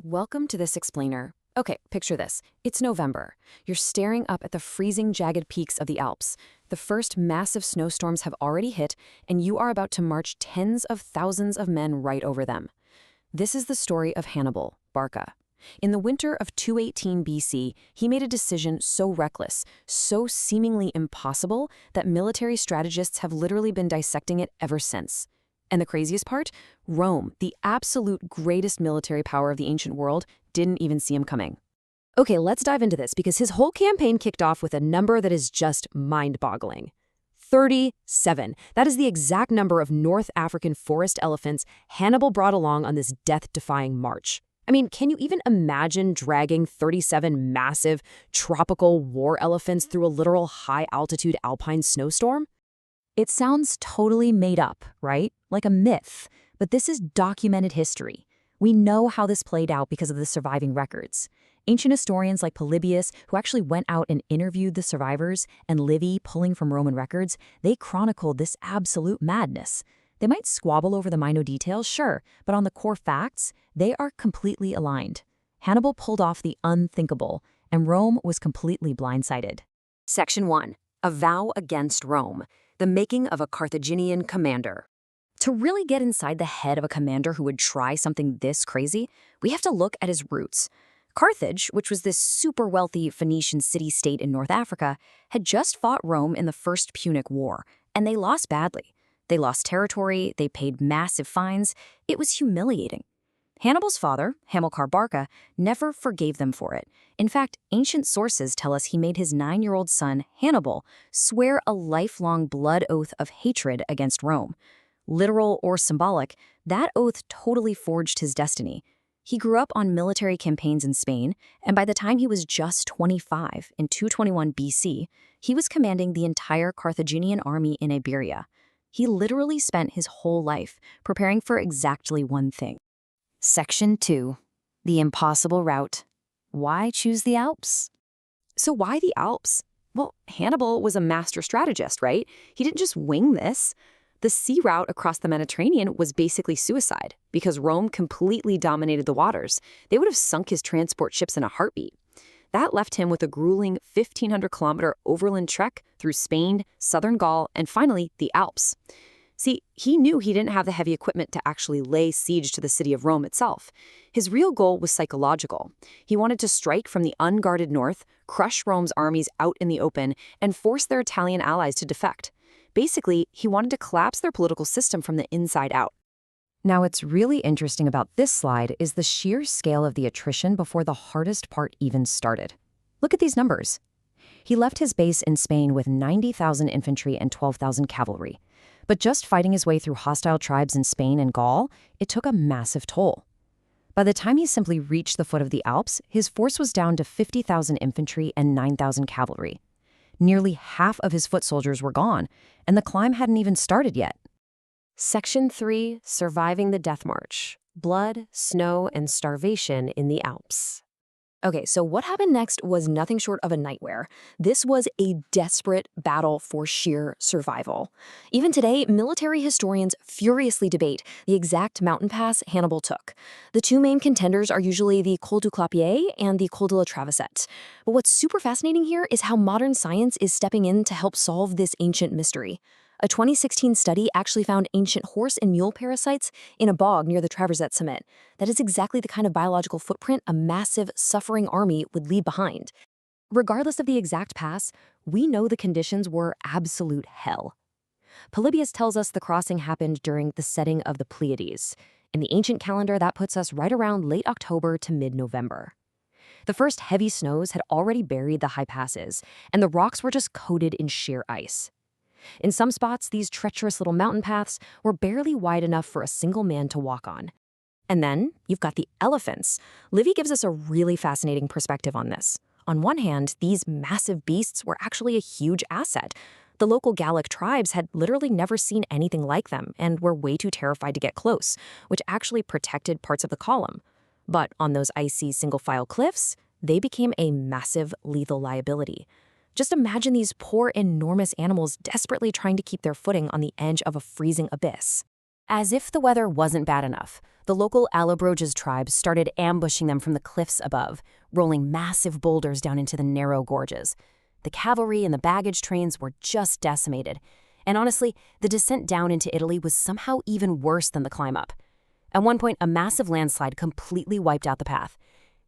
Welcome to this explainer. Okay, picture this. It's November. You're staring up at the freezing, jagged peaks of the Alps. The first massive snowstorms have already hit, and you are about to march tens of thousands of men right over them. This is the story of Hannibal Barca. In the winter of 218 BC, he made a decision so reckless, so seemingly impossible, that military strategists have literally been dissecting it ever since. And the craziest part? Rome, the absolute greatest military power of the ancient world, didn't even see him coming. Okay, let's dive into this because his whole campaign kicked off with a number that is just mind-boggling. 37. That is the exact number of North African forest elephants Hannibal brought along on this death-defying march. I mean, can you even imagine dragging 37 massive, tropical war elephants through a literal high-altitude alpine snowstorm? It sounds totally made up, right? Like a myth. But this is documented history. We know how this played out because of the surviving records. Ancient historians like Polybius, who actually went out and interviewed the survivors, and Livy, pulling from Roman records, they chronicled this absolute madness. They might squabble over the minor details, sure, but on the core facts, they are completely aligned. Hannibal pulled off the unthinkable, and Rome was completely blindsided. Section 1. A vow against Rome. The making of a Carthaginian commander. To really get inside the head of a commander who would try something this crazy, we have to look at his roots. Carthage, which was this super wealthy Phoenician city-state in North Africa, had just fought Rome in the First Punic War, and they lost badly. They lost territory, they paid massive fines. It was humiliating. Hannibal's father, Hannibal Barca, never forgave them for it. In fact, ancient sources tell us he made his 9-year-old son, Hannibal, swear a lifelong blood oath of hatred against Rome. Literal or symbolic, that oath totally forged his destiny. He grew up on military campaigns in Spain, and by the time he was just 25, in 221 BC, he was commanding the entire Carthaginian army in Iberia. He literally spent his whole life preparing for exactly one thing. Section 2. The impossible route. Why choose the Alps? So why the Alps? Well, Hannibal was a master strategist, right? He didn't just wing this. The sea route across the Mediterranean was basically suicide because Rome completely dominated the waters. They would have sunk his transport ships in a heartbeat. That left him with a grueling 1,500-kilometer overland trek through Spain, southern Gaul, and finally the Alps. See, he knew he didn't have the heavy equipment to actually lay siege to the city of Rome itself. His real goal was psychological. He wanted to strike from the unguarded north, crush Rome's armies out in the open, and force their Italian allies to defect. Basically, he wanted to collapse their political system from the inside out. Now, what's really interesting about this slide is the sheer scale of the attrition before the hardest part even started. Look at these numbers. He left his base in Spain with 90,000 infantry and 12,000 cavalry. But just fighting his way through hostile tribes in Spain and Gaul, it took a massive toll. By the time he simply reached the foot of the Alps, his force was down to 50,000 infantry and 9,000 cavalry. Nearly half of his foot soldiers were gone, and the climb hadn't even started yet. Section 3. Surviving the Death March. Blood, snow, and starvation in the Alps. Okay, so what happened next was nothing short of a nightmare. This was a desperate battle for sheer survival. Even today, military historians furiously debate the exact mountain pass Hannibal took. The two main contenders are usually the Col du Clapier and the Col de la Traversette. But what's super fascinating here is how modern science is stepping in to help solve this ancient mystery. A 2016 study actually found ancient horse and mule parasites in a bog near the Traversette summit. That is exactly the kind of biological footprint a massive, suffering army would leave behind. Regardless of the exact pass, we know the conditions were absolute hell. Polybius tells us the crossing happened during the setting of the Pleiades. In the ancient calendar, that puts us right around late October to mid-November. The first heavy snows had already buried the high passes, and the rocks were just coated in sheer ice. In some spots, these treacherous little mountain paths were barely wide enough for a single man to walk on. And then you've got the elephants. Livy gives us a really fascinating perspective on this. On one hand, these massive beasts were actually a huge asset. The local Gallic tribes had literally never seen anything like them and were way too terrified to get close, which actually protected parts of the column. But on those icy single-file cliffs, they became a massive lethal liability. Just imagine these poor, enormous animals desperately trying to keep their footing on the edge of a freezing abyss. As if the weather wasn't bad enough, the local Allobroges tribe started ambushing them from the cliffs above, rolling massive boulders down into the narrow gorges. The cavalry and the baggage trains were just decimated. And honestly, the descent down into Italy was somehow even worse than the climb up. At one point, a massive landslide completely wiped out the path.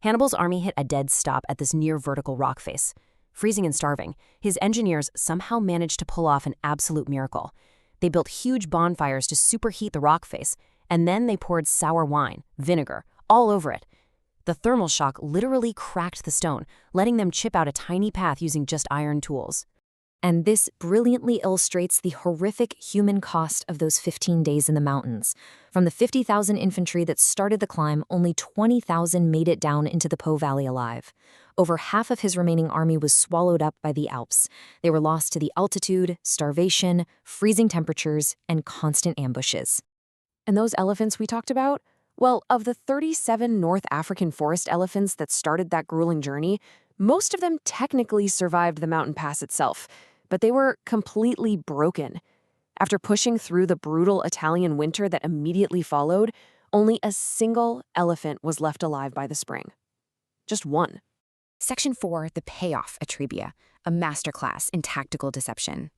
Hannibal's army hit a dead stop at this near-vertical rock face. Freezing and starving, his engineers somehow managed to pull off an absolute miracle. They built huge bonfires to superheat the rock face, and then they poured sour wine, vinegar, all over it. The thermal shock literally cracked the stone, letting them chip out a tiny path using just iron tools. And this brilliantly illustrates the horrific human cost of those 15 days in the mountains. From the 50,000 infantry that started the climb, only 20,000 made it down into the Po Valley alive. Over half of his remaining army was swallowed up by the Alps. They were lost to the altitude, starvation, freezing temperatures, and constant ambushes. And those elephants we talked about? Well, of the 37 North African forest elephants that started that grueling journey, most of them technically survived the mountain pass itself, but they were completely broken. After pushing through the brutal Italian winter that immediately followed, only a single elephant was left alive by the spring. Just one. Section 4, the payoff at Trebia, a masterclass in tactical deception.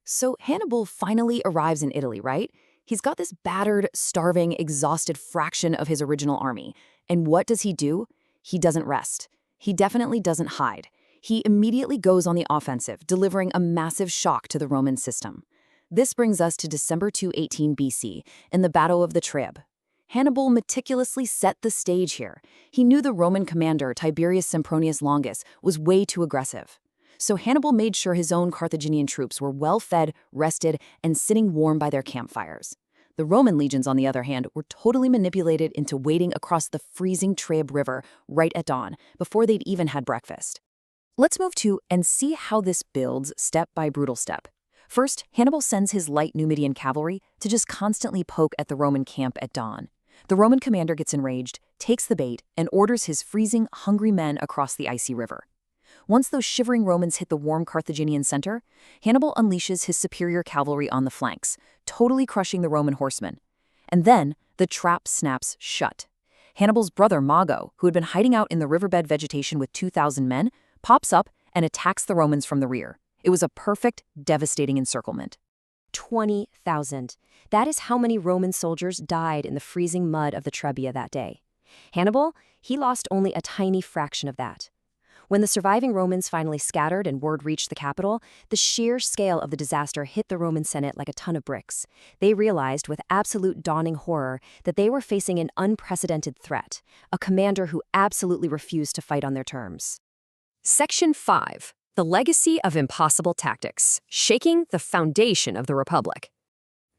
So Hannibal finally arrives in Italy, right? He's got this battered, starving, exhausted fraction of his original army. And what does he do? He doesn't rest. He definitely doesn't hide. He immediately goes on the offensive, delivering a massive shock to the Roman system. This brings us to December 218 BC, in the Battle of the Trib. Hannibal meticulously set the stage here. He knew the Roman commander, Tiberius Sempronius Longus, was way too aggressive. So Hannibal made sure his own Carthaginian troops were well-fed, rested, and sitting warm by their campfires. The Roman legions, on the other hand, were totally manipulated into wading across the freezing Trib River right at dawn, before they'd even had breakfast. Let's move to and see how this builds step by brutal step. First, Hannibal sends his light Numidian cavalry to just constantly poke at the Roman camp at dawn. The Roman commander gets enraged, takes the bait, and orders his freezing, hungry men across the icy river. Once those shivering Romans hit the warm Carthaginian center, Hannibal unleashes his superior cavalry on the flanks, totally crushing the Roman horsemen. And then, the trap snaps shut. Hannibal's brother Mago, who had been hiding out in the riverbed vegetation with 2,000 men, pops up and attacks the Romans from the rear. It was a perfect, devastating encirclement. 20,000. That is how many Roman soldiers died in the freezing mud of the Trebia that day. Hannibal, he lost only a tiny fraction of that. When the surviving Romans finally scattered and word reached the capital, the sheer scale of the disaster hit the Roman Senate like a ton of bricks. They realized with absolute dawning horror that they were facing an unprecedented threat, a commander who absolutely refused to fight on their terms. Section 5. The Legacy of Impossible Tactics, Shaking the Foundation of the Republic.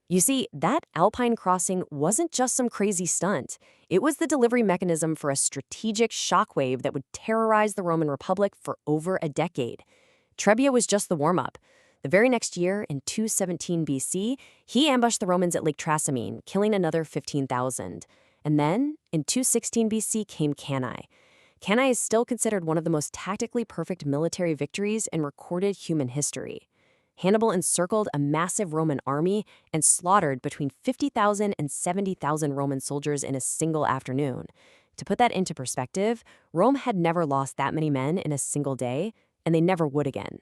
You see, that Alpine crossing wasn't just some crazy stunt. It was the delivery mechanism for a strategic shockwave that would terrorize the Roman Republic for over a decade. Trebia was just the warm-up. The very next year, in 217 BC, he ambushed the Romans at Lake Trasimene, killing another 15,000. And then, in 216 BC, came Cannae. Cannae is still considered one of the most tactically perfect military victories in recorded human history. Hannibal encircled a massive Roman army and slaughtered between 50,000 and 70,000 Roman soldiers in a single afternoon. To put that into perspective, Rome had never lost that many men in a single day, and they never would again.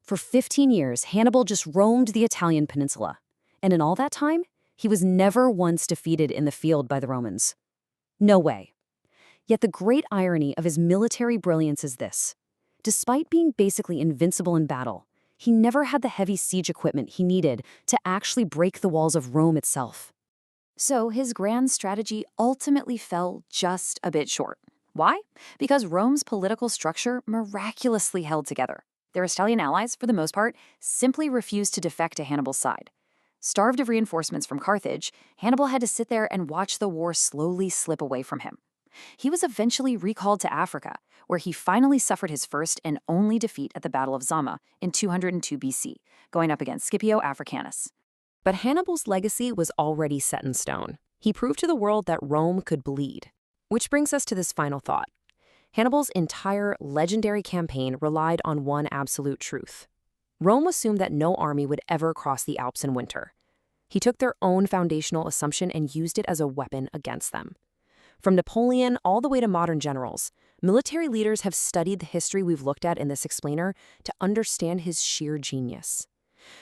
For 15 years, Hannibal just roamed the Italian peninsula. And in all that time, he was never once defeated in the field by the Romans. No way. Yet the great irony of his military brilliance is this. Despite being basically invincible in battle, he never had the heavy siege equipment he needed to actually break the walls of Rome itself. So his grand strategy ultimately fell just a bit short. Why? Because Rome's political structure miraculously held together. Their Italian allies, for the most part, simply refused to defect to Hannibal's side. Starved of reinforcements from Carthage, Hannibal had to sit there and watch the war slowly slip away from him. He was eventually recalled to Africa, where he finally suffered his first and only defeat at the Battle of Zama in 202 BC, going up against Scipio Africanus. But Hannibal's legacy was already set in stone. He proved to the world that Rome could bleed. Which brings us to this final thought. Hannibal's entire legendary campaign relied on one absolute truth. Rome assumed that no army would ever cross the Alps in winter. He took their own foundational assumption and used it as a weapon against them. From Napoleon all the way to modern generals, military leaders have studied the history we've looked at in this explainer to understand his sheer genius.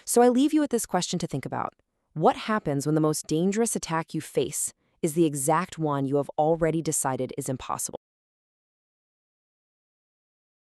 So I leave you with this question to think about. What happens when the most dangerous attack you face is the exact one you have already decided is impossible?